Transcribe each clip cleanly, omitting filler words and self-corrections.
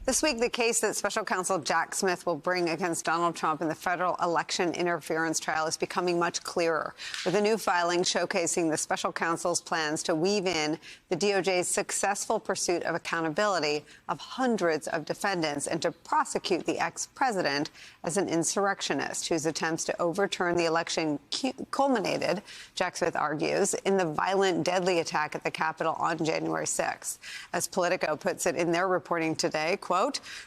This week, the case that special counsel Jack Smith will bring against Donald Trump in the federal election interference trial is becoming much clearer, with a new filing showcasing the special counsel's plans to weave in the DOJ's successful pursuit of accountability of hundreds of defendants and to prosecute the ex-president as an insurrectionist whose attempts to overturn the election culminated, Jack Smith argues, in the violent, deadly attack at the Capitol on January 6th. As Politico puts it in their reporting today, quote,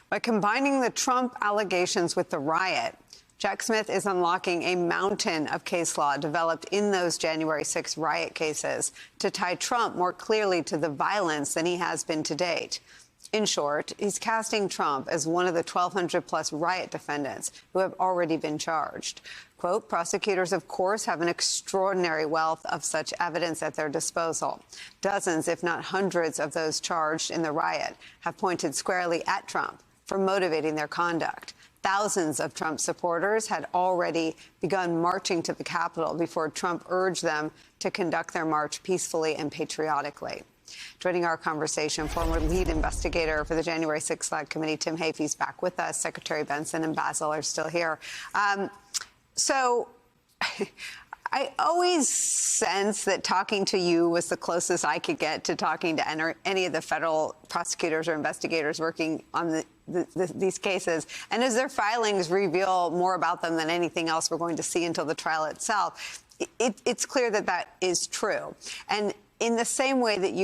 by combining the Trump allegations with the riot, Jack Smith is unlocking a mountain of case law developed in those January 6 riot cases to tie Trump more clearly to the violence than he has been to date. In short, he's casting Trump as one of the 1,200-plus riot defendants who have already been charged. Quote, prosecutors, of course, have an extraordinary wealth of such evidence at their disposal. Dozens, if not hundreds, of those charged in the riot have pointed squarely at Trump for motivating their conduct. Thousands of Trump supporters had already begun marching to the Capitol before Trump urged them to conduct their march peacefully and patriotically. Joining our conversation, former lead investigator for the January 6th Select Committee, Tim Heaphy's back with us. Secretary Benson and Basil are still here. So I always sense that talking to you was the closest I could get to talking to any of the federal prosecutors or investigators working on these cases. And as their filings reveal more about them than anything else we're going to see until the trial itself, it's clear that that is true. And in the same way that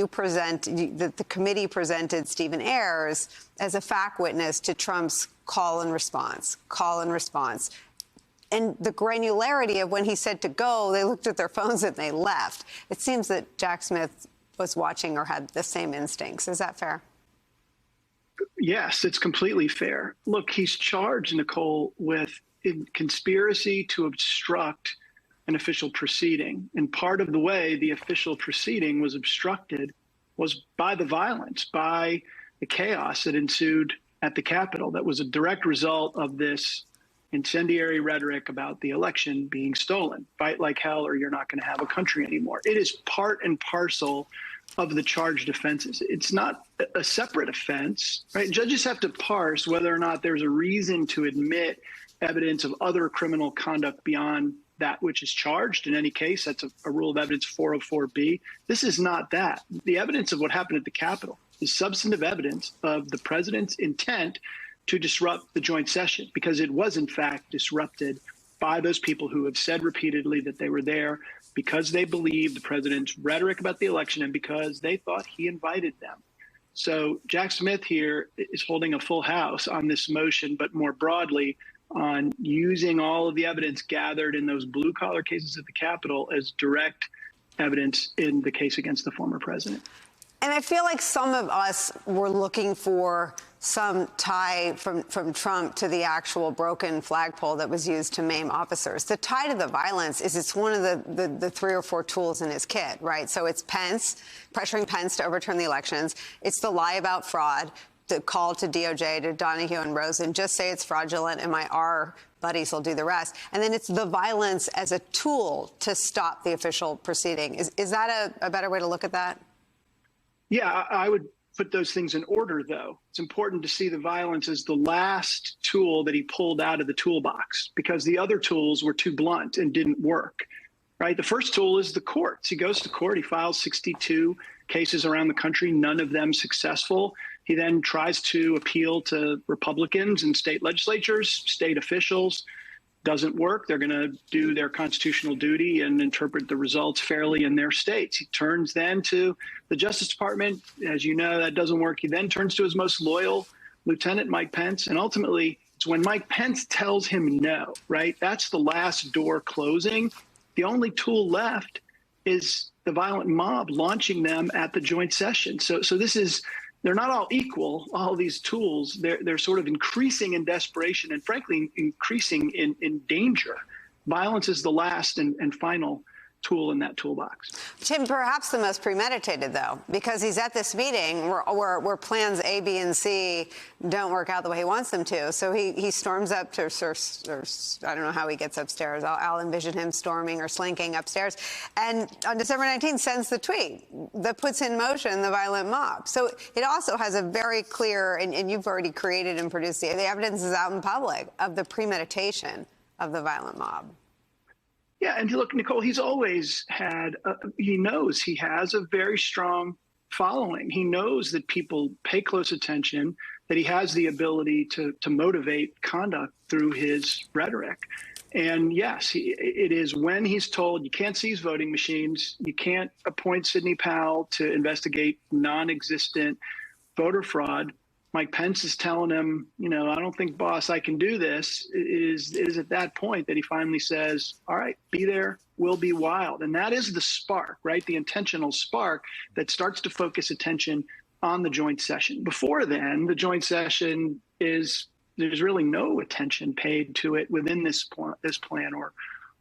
that the committee presented Stephen Ayers as a fact witness to Trump's call and response, and the granularity of when he said to go, they looked at their phones and they left. It seems that Jack Smith was watching or had the same instincts. Is that fair? Yes, it's completely fair. Look, he's charged, Nicole, with conspiracy to obstruct an official proceeding. And part of the way the official proceeding was obstructed was by the violence, by the chaos that ensued at the Capitol. That was a direct result of this incendiary rhetoric about the election being stolen. Fight like hell or you're not going to have a country anymore. It is part and parcel of the charged offenses. It's not a separate offense, right? Judges have to parse whether or not there's a reason to admit evidence of other criminal conduct beyond that which is charged. In any case, that's a rule of evidence 404B. This is not that. The evidence of what happened at the Capitol is substantive evidence of the president's intent to disrupt the joint session, because it was, in fact, disrupted by those people who have said repeatedly that they were there because they believed the president's rhetoric about the election and because they thought he invited them. So Jack Smith here is holding a full house on this motion, but more broadly on using all of the evidence gathered in those blue-collar cases at the Capitol as direct evidence in the case against the former president. And I feel like some of us were looking for some tie from Trump to the actual broken flagpole that was used to maim officers. The tie to the violence is it's one of the 3 or 4 tools in his kit, right? So it's Pence, pressuring Pence to overturn the elections. It's the lie about fraud, the call to DOJ, to Donahue and Rosen, just say it's fraudulent and our buddies will do the rest. And then it's the violence as a tool to stop the official proceeding. Is that a better way to look at that? Yeah, I would put those things in order, though. It's important to see the violence as the last tool that he pulled out of the toolbox, because the other tools were too blunt and didn't work, right? The first tool is the courts. He goes to court. He files 62 cases around the country, none of them successful. He then tries to appeal to Republicans and state legislatures, state officials. Doesn't work. They're going to do their constitutional duty and interpret the results fairly in their states. He turns then to the Justice Department. As you know, that doesn't work. He then turns to his most loyal lieutenant, Mike Pence. And ultimately, it's when Mike Pence tells him no, right? That's the last door closing. The only tool left is the violent mob launching them at the joint session. So this is, they're not all equal, all these tools. They're sort of increasing in desperation and, frankly, increasing in danger. Violence is the last and final tool in that toolbox. Tim, perhaps the most premeditated, though, because he's at this meeting where plans A, B, and C don't work out the way he wants them to. So he storms up to, or I don't know how he gets upstairs. I'll envision him storming or slinking upstairs. And on December 19th sends the tweet that puts in motion the violent mob. So it also has a very clear, and you've already created and produced the evidence is out in public of the premeditation of the violent mob. Yeah, and look, Nicole, he's always had, he knows he has a very strong following. He knows that people pay close attention, that he has the ability to motivate conduct through his rhetoric. And yes, it is when he's told you can't seize voting machines, you can't appoint Sidney Powell to investigate non-existent voter fraud. Mike Pence is telling him, I don't think, boss, I can do this. It is at that point that he finally says, all right, be there, we'll be wild. And that is the spark, right? The intentional spark that starts to focus attention on the joint session. Before then, the joint session there's really no attention paid to it within this plan or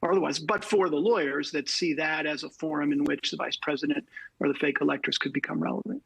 otherwise, but for the lawyers that see that as a forum in which the vice president or the fake electors could become relevant.